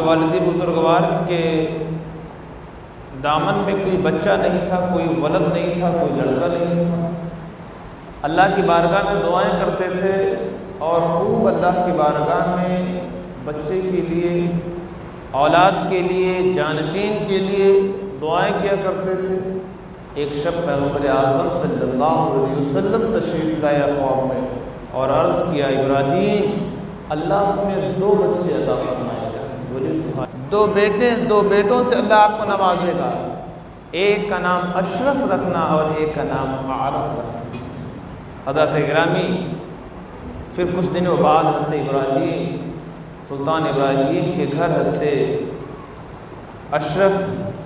والد بزرگوار کے دامن میں کوئی بچہ نہیں تھا، کوئی ولد نہیں تھا، کوئی لڑکا نہیں تھا۔ اللہ کی بارگاہ میں دعائیں کرتے تھے اور خوب اللہ کی بارگاہ میں بچے کے لیے، اولاد کے لیے، جانشین کے لیے دعائیں کیا کرتے تھے۔ ایک شب پیغمبر اعظم صلی اللہ علیہ وسلم تشریف لائے خواب میں اور عرض کیا، ابراہیم اللہ تمہیں 2 بچے عطا فرمائے گا۔ بولی سبحان، 2 بیٹوں سے اللہ آپ کو نوازے گا، ایک کا نام اشرف رکھنا اور ایک کا نام معرف رکھنا۔ حضرت گرامی، پھر کچھ دنوں بعد حضرت ابراہیم، سلطان ابراہیم کے گھر حضرت اشرف،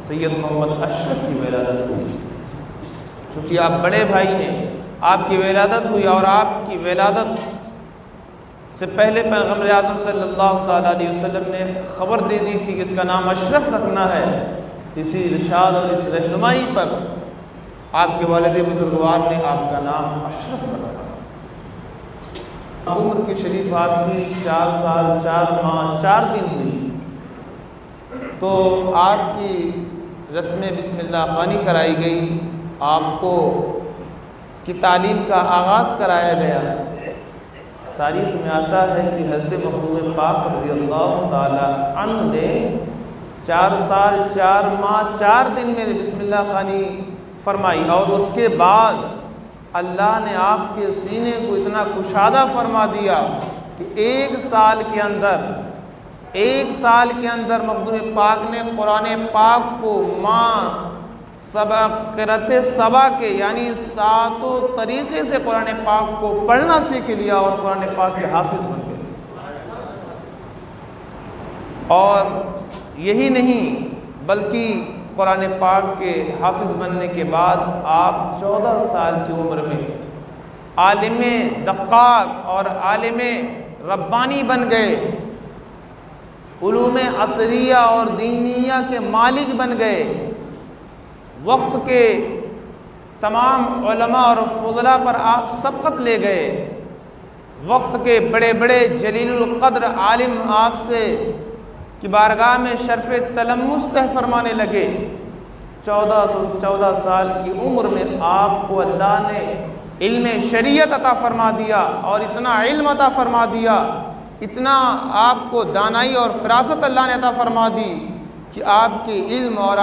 سید محمد اشرف کی ولادت ہوئی۔ چونکہ آپ بڑے بھائی ہیں، آپ کی ولادت ہوئی اور آپ کی ولادت سے پہلے پیغمبر اعظم صلی اللہ تعالیٰ علیہ وسلم نے خبر دے دی تھی کہ اس کا نام اشرف رکھنا ہے۔ اسی ارشاد اور اس رہنمائی پر آپ کے والد بزرگوار نے آپ کا نام اشرف رکھا۔ عمر کے شریف آپ کی 4 سال 4 ماہ 4 دن ہوئی تو آپ کی رسم بسم اللہ خوانی کرائی گئی، آپ کو کی تعلیم کا آغاز کرایا گیا۔ تاریخ میں آتا ہے کہ حضرت مخدوم پاک رضی اللہ تعالی عنہ نے 4 سال 4 ماہ 4 دن میں بسم اللہ خوانی فرمائی، اور اس کے بعد اللہ نے آپ کے سینے کو اتنا کشادہ فرما دیا کہ 1 سال کے اندر مخدوم پاک نے قرآن پاک کو قرأت سبا کے یعنی 7 طریقے سے قرآن پاک کو پڑھنا سیکھ لیا اور قرآن پاک کے حافظ بن گئے۔ اور یہی نہیں بلکہ قرآن پاک کے حافظ بننے کے بعد آپ 14 سال کی عمر میں عالم دقاق اور عالم ربانی بن گئے، علوم عصریہ اور دینیہ کے مالک بن گئے۔ وقت کے تمام علماء اور فضلاء پر آپ سبقت لے گئے۔ وقت کے بڑے بڑے جلیل القدر عالم آپ سے کی بارگاہ میں شرف تلمس طے فرمانے لگے۔ 14 سال کی عمر میں آپ کو اللہ نے علم شریعت عطا فرما دیا، اور اتنا علم عطا فرما دیا، اتنا آپ کو دانائی اور فراست اللہ نے عطا فرما دی کہ آپ کے علم اور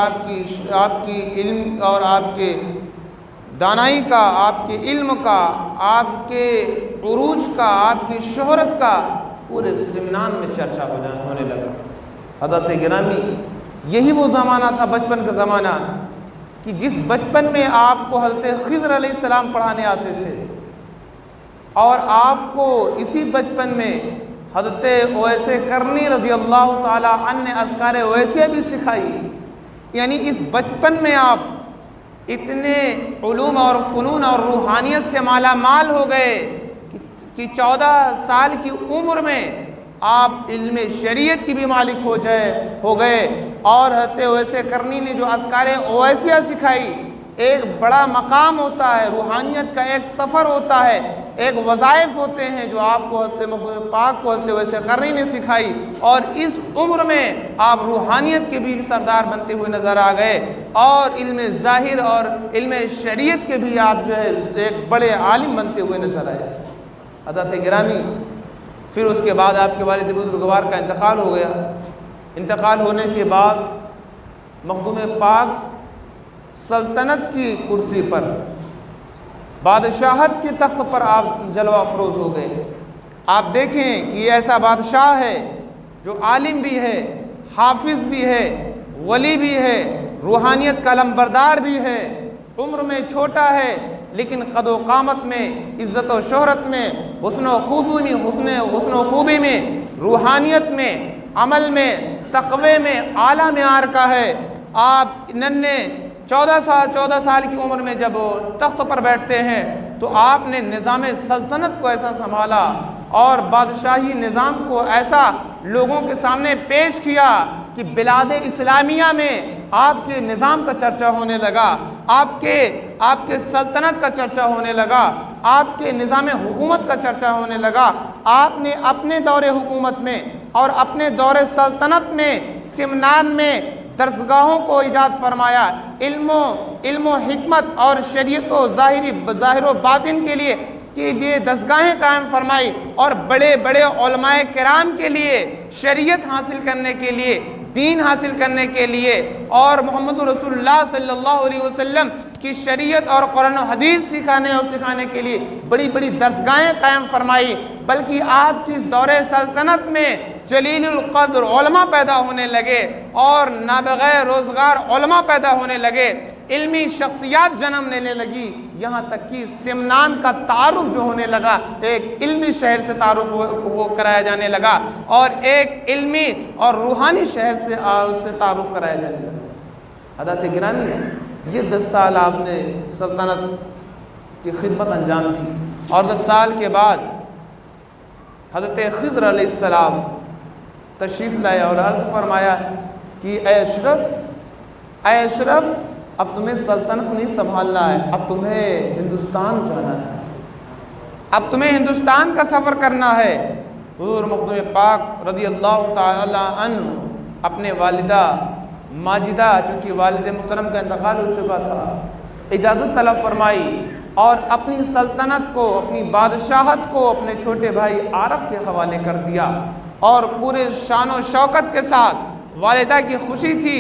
آپ کے دانائی کا، آپ کے علم کا، آپ کے عروج کا، آپ کی شہرت کا پورے زمینان میں چرچا ہونے لگا۔ حضرت گرامی، یہی وہ زمانہ تھا، بچپن کا زمانہ، کہ جس بچپن میں آپ کو حضرت خضر علیہ السلام پڑھانے آتے تھے، اور آپ کو اسی بچپن میں حضرت اویس کرنی رضی اللہ تعالی عنہ نے اذکار اویسیہ بھی سکھائی۔ یعنی اس بچپن میں آپ اتنے علوم اور فنون اور روحانیت سے مالا مال ہو گئے کہ 14 سال کی عمر میں آپ علم شریعت کی بھی مالک ہو گئے۔ اور حضرت اویس کرنی نے جو اذکار اویسیہ سکھائی، ایک بڑا مقام ہوتا ہے، روحانیت کا ایک سفر ہوتا ہے، ایک وظائف ہوتے ہیں جو آپ کو حضرت مخدوم پاک کو حضرت اویس کرنی نے سکھائی، اور اس عمر میں آپ روحانیت کے بھی سردار بنتے ہوئے نظر آ گئے، اور علم ظاہر اور علم شریعت کے بھی آپ جو ہے ایک بڑے عالم بنتے ہوئے نظر آئے۔ حضرت گرامی، پھر اس کے بعد آپ کے والد بزرگوار کا انتقال ہو گیا۔ انتقال ہونے کے بعد مخدوم پاک سلطنت کی کرسی پر، بادشاہت کے تخت پر آپ جلوہ افروز ہو گئے۔ آپ دیکھیں کہ یہ ایسا بادشاہ ہے جو عالم بھی ہے، حافظ بھی ہے، ولی بھی ہے، روحانیت کا علمبردار بھی ہے، عمر میں چھوٹا ہے لیکن قد و قامت میں، عزت و شہرت میں، حسن و خوبی میں، روحانیت میں، عمل میں، تقوی میں اعلیٰ معیار کا ہے۔ آپ ننھے 14 سال کی عمر میں جب تخت پر بیٹھتے ہیں تو آپ نے نظام سلطنت کو ایسا سنبھالا اور بادشاہی نظام کو ایسا لوگوں کے سامنے پیش کیا کہ بلاد اسلامیہ میں آپ کے نظام کا چرچا ہونے لگا، آپ کے سلطنت کا چرچا ہونے لگا، آپ کے نظام حکومت کا چرچا ہونے لگا۔ آپ نے اپنے دور حکومت میں اور اپنے دور سلطنت میں سمنان میں درسگاہوں کو ایجاد فرمایا، علم و حکمت اور شریعت و ظاہر و باطن کے لیے دستگاہیں قائم فرمائی، اور بڑے بڑے علماء کرام کے لیے شریعت حاصل کرنے کے لیے، دین حاصل کرنے کے لیے، اور محمد رسول اللہ صلی اللہ علیہ وسلم کی شریعت اور قرآن و حدیث سکھانے کے لیے بڑی بڑی درسگاہیں قائم فرمائی۔ بلکہ آپ کی اس دور سلطنت میں جلیل القدر علماء پیدا ہونے لگے اور نابغیر روزگار علماء پیدا ہونے لگے، علمی شخصیات جنم لینے لگی، یہاں تک کہ سمنان کا تعارف جو ہونے لگا ایک علمی شہر سے تعارف وہ کرایا جانے لگا، اور ایک علمی اور روحانی شہر سے تعارف کرایا جانے لگا۔ حضرت گرامی، یہ 10 سال آپ نے سلطنت کی خدمت انجام دی، اور 10 سال کے بعد حضرت خضر علیہ السلام تشریف لائے اور عرض فرمایا کہ اے اشرف، اب تمہیں سلطنت نہیں سنبھالنا ہے، اب تمہیں ہندوستان جانا ہے، اب تمہیں ہندوستان کا سفر کرنا ہے۔ حضور مخدوم پاک رضی اللہ تعالی عنہ اپنے والدہ ماجدہ، چونکہ والد محترم کا انتقال ہو چکا تھا، اجازت طلب فرمائی اور اپنی سلطنت کو، اپنی بادشاہت کو اپنے چھوٹے بھائی عارف کے حوالے کر دیا، اور پورے شان و شوکت کے ساتھ والدہ کی خوشی تھی،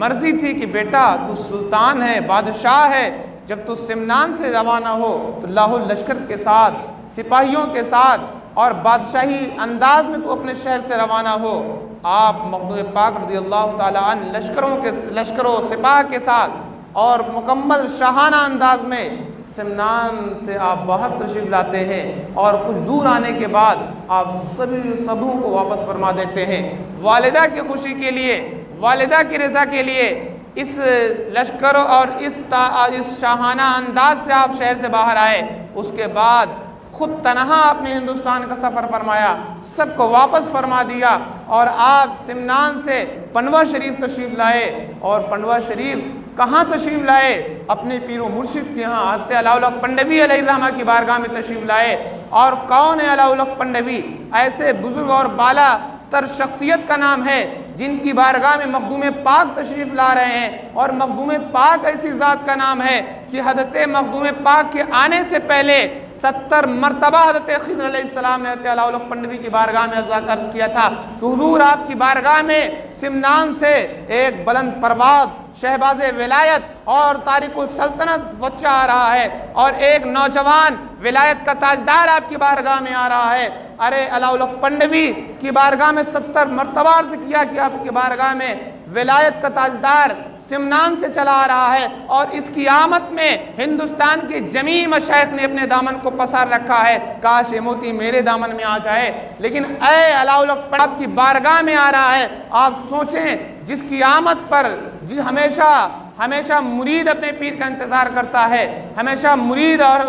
مرضی تھی کہ بیٹا تو سلطان ہے، بادشاہ ہے، جب تو سمنان سے روانہ ہو تو لاہور لشکر کے ساتھ، سپاہیوں کے ساتھ اور بادشاہی انداز میں تو اپنے شہر سے روانہ ہو۔ آپ مخدوم پاک رضی اللہ تعالیٰ عنہ لشکر و سپاہ کے ساتھ اور مکمل شاہانہ انداز میں سمنان سے آپ باہر تشریف لاتے ہیں، اور کچھ دور آنے کے بعد آپ سبوں کو واپس فرما دیتے ہیں۔ والدہ کی خوشی کے لیے، والدہ کی رضا کے لیے اس لشکر اور اس شاہانہ انداز سے آپ شہر سے باہر آئے۔ اس کے بعد خود تنہا آپ نے ہندوستان کا سفر فرمایا، سب کو واپس فرما دیا، اور آپ سمنان سے پنڈوا شریف تشریف لائے۔ اور پنڈوا شریف کہاں تشریف لائے؟ اپنے پیر و مرشد کے ہاں حضرت علاؤالحق پنڈوی علیہ الرحمہ کی بارگاہ میں تشریف لائے۔ اور کون ہے علاؤالحق پنڈوی؟ ایسے بزرگ اور بالا تر شخصیت کا نام ہے جن کی بارگاہ میں مخدوم پاک تشریف لا رہے ہیں، اور مخدوم پاک ایسی ذات کا نام ہے کہ حضرت مخدوم پاک کے آنے سے پہلے 70 مرتبہ حضرت خضر علیہ السلام نے حضرت علاؤالحق پنڈوی کی بارگاہ میں عرض کیا تھا کہ حضور آپ کی بارگاہ میں سمنان سے ایک بلند پرواز شہباز ولایت اور تارک السلطنت بچہ آ رہا ہے، اور ایک نوجوان ولایت کا تاجدار آپ کی بارگاہ میں آ رہا ہے۔ ارے علاؤالحق پنڈوی کی بارگاہ میں 70 مرتبہ عرض کیا کہ آپ کی بارگاہ میں ولایت کا تاجدار سمنان سے چلا آ رہا ہے، اور اس کی آمد میں ہندوستان کی جمیع مشائخ نے اپنے دامن کو پسار رکھا ہے، کاش یہ موتی میرے دامن میں آ جائے۔ لیکن اے علاؤالحق پنڈوی آپ کی بارگاہ میں آ رہا ہے، آپ سوچیں جس کی آمد پر ہمیشہ مرید اپنے پیر کا انتظار کرتا ہے، ہمیشہ مرید اور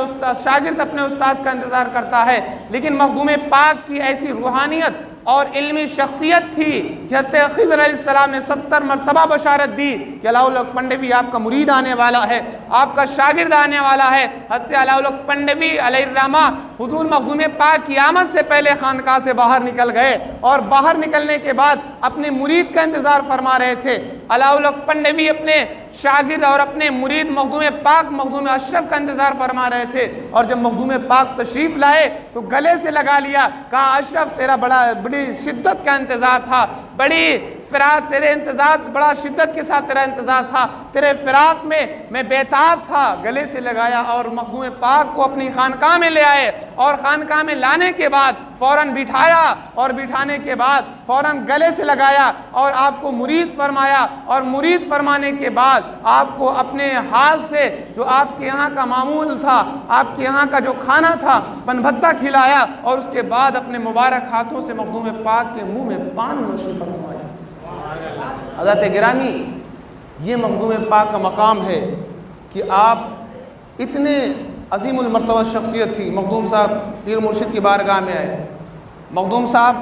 شاگرد اپنے استاذ کا انتظار کرتا ہے، لیکن مخدوم پاک کی ایسی روحانیت اور علمی شخصیت تھی کہ حضرت خضر علیہ السلام نے 70 مرتبہ بشارت دی کہ علاؤالحق پنڈوی آپ کا مرید آنے والا ہے، آپ کا شاگرد آنے والا ہے۔ حضرت علاؤالحق پنڈوی علیہ الرحمہ حضور مخدوم پاک کی آمد سے پہلے خانقاہ سے باہر نکل گئے، اور باہر نکلنے کے بعد اپنے مرید کا انتظار فرما رہے تھے۔ علاؤالحق پنڈوی اپنے شاگرد اور اپنے مرید مخدوم پاک مخدوم اشرف کا انتظار فرما رہے تھے، اور جب مخدوم پاک تشریف لائے تو گلے سے لگا لیا، کہا اشرف تیرا بڑی شدت کا انتظار تھا، بڑی فراق تیرے انتظار، بڑا شدت کے ساتھ تیرا انتظار تھا، تیرے فراق میں بیتاب تھا۔ گلے سے لگایا اور مخدوم پاک کو اپنی خانقاہ میں لے آئے، اور خانقاہ میں لانے کے بعد فوراً بٹھایا، اور بٹھانے کے بعد فوراً گلے سے لگایا اور آپ کو مرید فرمایا، اور مرید فرمانے کے بعد آپ کو اپنے ہاتھ سے جو آپ کے یہاں کا معمول تھا، آپ کے یہاں کا جو کھانا تھا، پن بھتہ کھلایا، اور اس کے بعد اپنے مبارک ہاتھوں سے مخدوم پاک کے منہ میں پان نوشی فرمایا۔ حضرت گرامی، یہ مخدوم پاک کا مقام ہے کہ آپ اتنے عظیم المرتبہ شخصیت تھی۔ مخدوم صاحب پیر مرشد کی بارگاہ میں آئے، مخدوم صاحب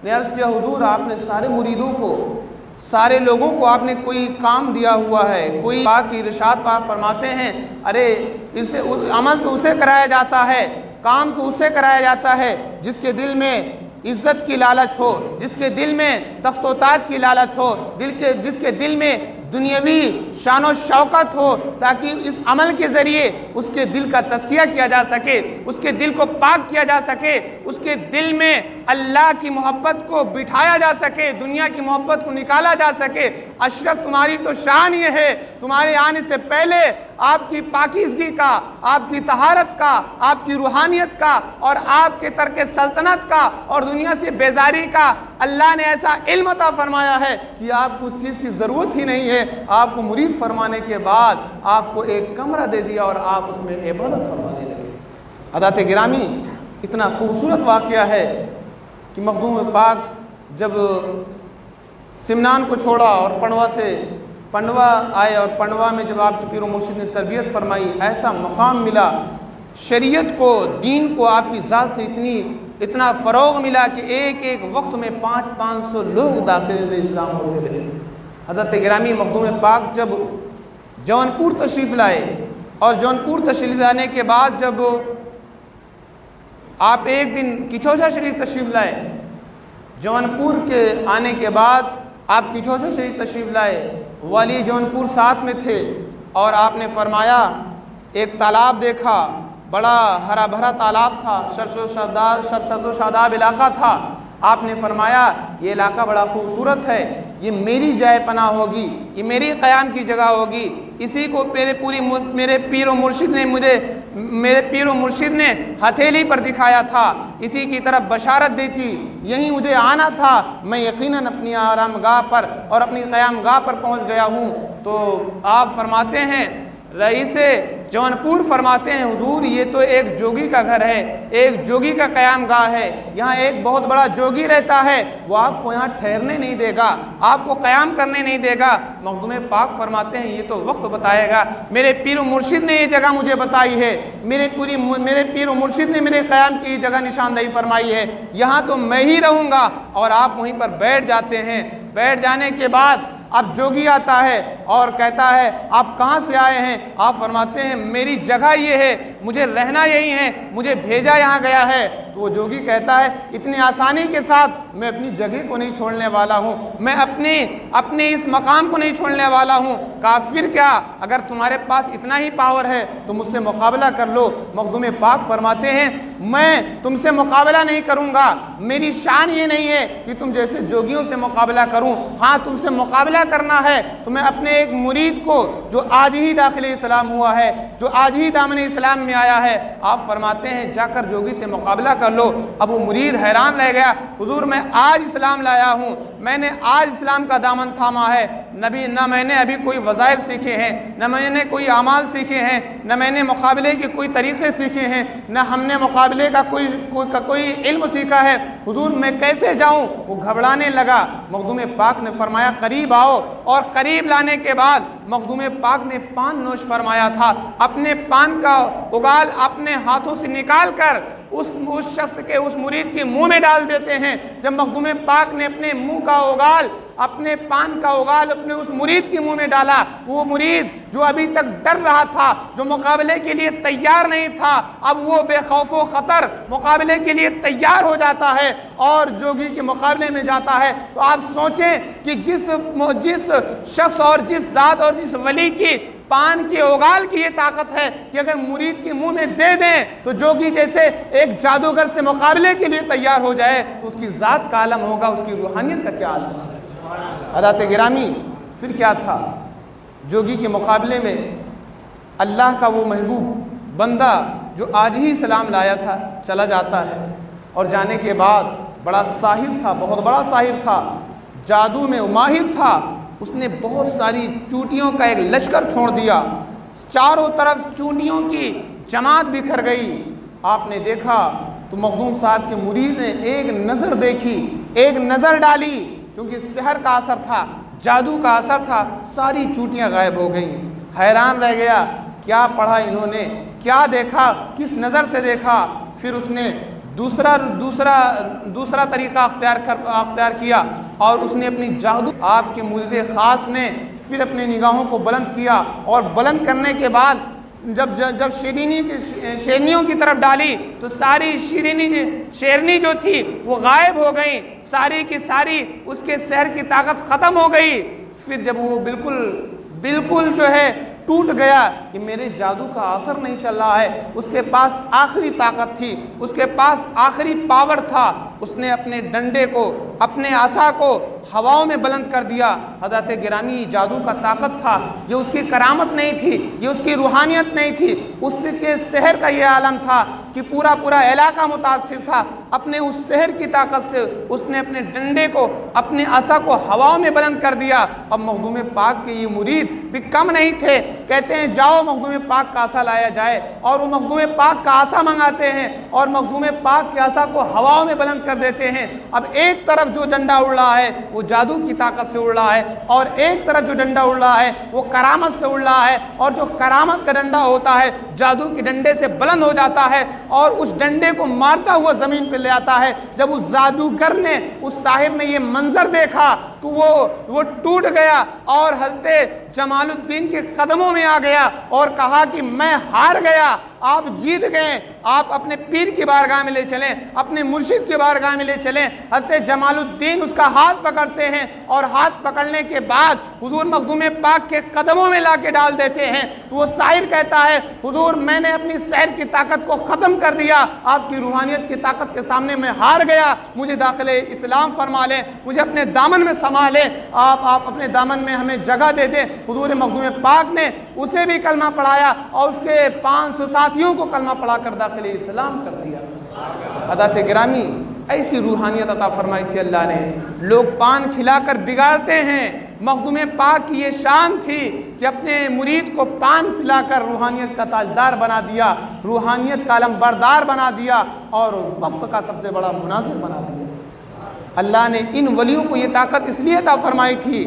نے عرض کیا حضور آپ نے سارے مریدوں کو، سارے لوگوں کو آپ نے کوئی کام دیا ہوا ہے، کوئی پاک کی ارشاد پاک فرماتے ہیں ارے اسے عمل تو اسے کرایا جاتا ہے، کام تو اسے کرایا جاتا ہے جس کے دل میں عزت کی لالچ ہو، جس کے دل میں تخت و تاج کی لالچ ہو، جس کے دل میں دنیاوی شان و شوکت ہو، تاکہ اس عمل کے ذریعے اس کے دل کا تزکیہ کیا جا سکے، اس کے دل کو پاک کیا جا سکے، اس کے دل میں اللہ کی محبت کو بٹھایا جا سکے، دنیا کی محبت کو نکالا جا سکے۔ اشرف تمہاری تو شان یہ ہے، تمہارے آنے سے پہلے آپ کی پاکیزگی کا، آپ کی طہارت کا، آپ کی روحانیت کا اور آپ کے ترک سلطنت کا اور دنیا سے بیزاری کا اللہ نے ایسا علم عطا فرمایا ہے کہ آپ کو اس چیز کی ضرورت ہی نہیں ہے۔ آپ کو مرید فرمانے کے بعد آپ کو ایک کمرہ دے دیا اور آپ اس میں عبادت فرمانے لگے۔ حضرات گرامی، اتنا خوبصورت واقعہ ہے کہ مخدوم پاک جب سمنان کو چھوڑا اور پنڈوا آئے اور پنڈوا میں جب آپ کے پیر و مرشد نے تربیت فرمائی، ایسا مقام ملا، شریعت کو، دین کو آپ کی ذات سے اتنا فروغ ملا کہ ایک ایک وقت میں 500 لوگ داخل اسلام ہوتے رہے۔ حضرت گرامی، مخدوم پاک جب جونپور تشریف لائے اور جونپور تشریف لانے کے بعد جب آپ ایک دن کچھوسا شریف تشریف لائے، جونپور کے آنے کے بعد آپ کچھوسا شریف تشریف لائے، والی جونپور ساتھ میں تھے اور آپ نے فرمایا ایک تالاب دیکھا، بڑا ہرا بھرا تالاب تھا، سرسبز و شاداب علاقہ تھا۔ آپ نے فرمایا یہ علاقہ بڑا خوبصورت ہے، یہ میری جائے پناہ ہوگی، یہ میری قیام کی جگہ ہوگی، اسی کو میرے پیر و مرشد نے ہتھیلی پر دکھایا تھا، اسی کی طرف بشارت دی تھی، یہیں مجھے آنا تھا، میں یقیناً اپنی آرام گاہ پر اور اپنی قیام گاہ پر پہنچ گیا ہوں۔ تو آپ فرماتے ہیں، رئیس جونپور فرماتے ہیں، حضور یہ تو ایک جوگی کا گھر ہے، ایک جوگی کا قیام گاہ ہے، یہاں ایک بہت بڑا جوگی رہتا ہے، وہ آپ کو یہاں ٹھہرنے نہیں دے گا، آپ کو قیام کرنے نہیں دے گا۔ مخدوم پاک فرماتے ہیں یہ تو وقت بتائے گا، میرے پیر و مرشد نے یہ جگہ مجھے بتائی ہے، میرے پیر و مرشد نے میرے قیام کی جگہ نشاندہی فرمائی ہے، یہاں تو میں ہی رہوں گا۔ اور آپ وہیں پر بیٹھ جاتے ہیں۔ بیٹھ جانے کے بعد اب جوگی آتا ہے اور کہتا ہے آپ کہاں سے آئے ہیں؟ آپ فرماتے ہیں میری جگہ یہ ہے، مجھے رہنا یہی ہے، مجھے بھیجا یہاں گیا ہے۔ تو وہ جوگی کہتا ہے اتنی آسانی کے ساتھ میں اپنی جگہ کو نہیں چھوڑنے والا ہوں، میں اپنے اس مقام کو نہیں چھوڑنے والا ہوں۔ کافر کیا، اگر تمہارے پاس اتنا ہی پاور ہے تو مجھ سے مقابلہ کر لو۔ مخدوم پاک فرماتے ہیں میں تم سے مقابلہ نہیں کروں گا، میری شان یہ نہیں ہے کہ تم جیسے جوگیوں سے مقابلہ کروں، ہاں تم سے مقابلہ کرنا ہے تو میں اپنے ایک مرید کو جو آج ہی داخل اسلام ہوا ہے، جو آج ہی دامن اسلام میں آیا ہے، آپ فرماتے ہیں جا کر جوگی سے مقابلہ کر لو۔ اب وہ مرید حیران رہ گیا، حضور میں آج اسلام لایا ہوں، میں نے آج اسلام کا دامن تھاما ہے، نہ میں نے ابھی کوئی وظائف سیکھے ہیں، نہ میں نے کوئی اعمال سیکھے ہیں، نہ میں نے مقابلے کے کوئی طریقے سیکھے ہیں، نہ ہم نے مقابلے کا کوئی علم سیکھا ہے، حضور میں کیسے جاؤں؟ وہ گھبرانے لگا۔ مخدوم پاک نے فرمایا قریب آؤ، اور قریب لانے کے بعد مخدوم پاک نے پان نوش فرمایا تھا، اپنے پان کا اگال اپنے ہاتھوں سے نکال کر اس شخص کے، اس مرید کے منہ میں ڈال دیتے ہیں۔ جب مخدوم پاک نے اپنے منہ کا اگال، اپنے پان کا اگال اپنے اس مرید کے منہ میں ڈالا، تو وہ مرید جو ابھی تک ڈر رہا تھا، جو مقابلے کے لیے تیار نہیں تھا، اب وہ بے خوف و خطر مقابلے کے لیے تیار ہو جاتا ہے اور جوگی کے مقابلے میں جاتا ہے۔ تو آپ سوچیں کہ جس شخص اور جس ذات اور جس ولی کی پان کے اگال کی یہ طاقت ہے کہ اگر مرید کے منہ میں دے دیں تو جوگی جیسے ایک جادوگر سے مقابلے کے لیے تیار ہو جائے، تو اس کی ذات کا عالم ہوگا، اس کی روحانیت کا کیا عالم ہے؟ حضرات گرامی، پھر کیا تھا؟ جوگی کے مقابلے میں اللہ کا وہ محبوب بندہ جو آج ہی سلام لایا تھا چلا جاتا ہے، اور جانے کے بعد بڑا ساحر تھا، بہت بڑا ساحر تھا، جادو میں ماہر تھا، اس نے بہت ساری چونٹیوں کا ایک لشکر چھوڑ دیا، چاروں طرف چونٹیوں کی جماعت بکھر گئی۔ آپ نے دیکھا تو مخدوم صاحب کے مرید نے ایک نظر دیکھی، ایک نظر ڈالی، چونکہ سحر کا اثر تھا، جادو کا اثر تھا، ساری چونٹیاں غائب ہو گئیں۔ حیران رہ گیا، کیا پڑھا انہوں نے، کیا دیکھا، کس نظر سے دیکھا؟ پھر اس نے دوسرا طریقہ اختیار کیا اور اس نے اپنی جادو، آپ کے مرید خاص نے پھر اپنی نگاہوں کو بلند کیا، اور بلند کرنے کے بعد جب شیرنیوں کی طرف ڈالی تو ساری شیرنی جو تھی وہ غائب ہو گئی، ساری کی ساری اس کے سحر کی طاقت ختم ہو گئی۔ پھر جب وہ بالکل جو ہے ٹوٹ گیا کہ میرے جادو کا اثر نہیں چل رہا ہے، اس کے پاس آخری طاقت تھی، اس کے پاس آخری پاور تھا، اس نے اپنے ڈنڈے کو، اپنے عصا کو ہواؤں میں بلند کر دیا۔ حضرت گرامی، یہ جادو کا طاقت تھا، یہ اس کی کرامت نہیں تھی، یہ اس کی روحانیت نہیں تھی، اس کے سحر کا یہ عالم تھا کہ پورا علاقہ متاثر تھا۔ اپنے اس سحر کی طاقت سے اس نے اپنے ڈنڈے کو، اپنے عصا کو ہواؤں میں بلند کر دیا۔ اب مخدوم پاک کے یہ مرید بھی کم نہیں تھے، کہتے ہیں جاؤ مخدوم پاک کا عصا لایا جائے، اور وہ مخدوم پاک کا عصا منگاتے ہیں اور مخدوم پاک کے عصا کو ہواؤں میں بلند کر دیتے ہیں۔ اب ایک طرف جو ڈنڈا اڑ رہا ہے وہ جادو کی طاقت سے اڑ رہا ہے، اور ایک طرف جو ڈنڈا اڑ رہا ہے وہ کرامت سے اڑ رہا ہے، اور جو کرامت کا ڈنڈا ہوتا ہے جادو کے ڈنڈے سے بلند ہو جاتا ہے اور اس ڈنڈے کو مارتا ہوا زمین پہ لے آتا ہے۔ جب اس جادوگر نے، اس ساحر نے یہ منظر دیکھا تو وہ ٹوٹ گیا اور حضرت جمال الدین کے قدموں میں آ گیا اور کہا کہ میں ہار گیا، آپ جیت گئے، آپ اپنے پیر کی بارگاہ میں لے چلیں، اپنے مرشد کی بارگاہ میں لے چلیں۔ حضرت جمال الدین اس کا ہاتھ پکڑتے ہیں اور ہاتھ پکڑنے کے بعد حضور مخدوم پاک کے قدموں میں لا کے ڈال دیتے ہیں۔ تو وہ ساحر کہتا ہے حضور میں نے اپنی سحر کی طاقت کو ختم کر دیا، آپ کی روحانیت کی طاقت کے سامنے میں ہار گیا، مجھے داخل اسلام فرما لیں، مجھے اپنے دامن میں سما لیں، آپ اپنے دامن میں ہمیں جگہ دے دیں۔ حضور مخدوم پاک نے اسے بھی کلمہ پڑھایا اور اس کے 500 ساتھیوں کو کلمہ پڑھا کر داخل اسلام کر دیا۔ حضرات گرامی، ایسی روحانیت عطا فرمائی تھی اللہ نے۔ لوگ پان کھلا کر بگاڑتے ہیں، مخدوم پاک کی یہ شان تھی کہ اپنے مرید کو پان کھلا کر روحانیت کا تاجدار بنا دیا، روحانیت کا علم بردار بنا دیا اور وقت کا سب سے بڑا مناظر بنا دیا۔ اللہ نے ان ولیوں کو یہ طاقت اس لیے عطا فرمائی تھی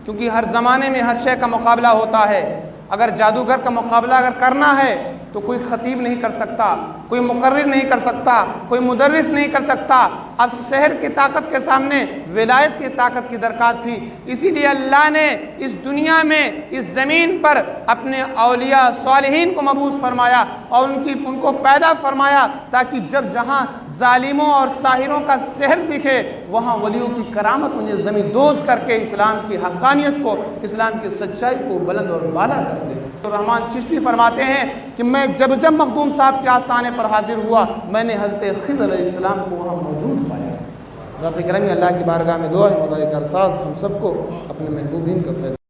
کیونکہ ہر زمانے میں ہر شے کا مقابلہ ہوتا ہے۔ اگر جادوگر کا مقابلہ اگر کرنا ہے تو کوئی خطیب نہیں کر سکتا، کوئی مقرر نہیں کر سکتا، کوئی مدرس نہیں کر سکتا۔ اب سحر کی طاقت کے سامنے ولایت کی طاقت کی درکار تھی، اسی لیے اللہ نے اس دنیا میں، اس زمین پر اپنے اولیاء صالحین کو مبعوث فرمایا اور ان کو پیدا فرمایا تاکہ جب جہاں ظالموں اور ساحروں کا سحر دکھے وہاں ولیوں کی کرامت انہیں زمین دوز کر کے اسلام کی حقانیت کو، اسلام کی سچائی کو بلند اور بالا کر دے۔ رحمان چشتی فرماتے ہیں کہ میں جب مخدوم صاحب کے آستانے پر حاضر ہوا میں نے حضرت خضر علیہ السلام کو وہاں موجود پایا۔ ذات کرمی، اللہ کی بارگاہ میں دعا ہے مولا کارساز ہم سب کو اپنے محبوبین کا فیض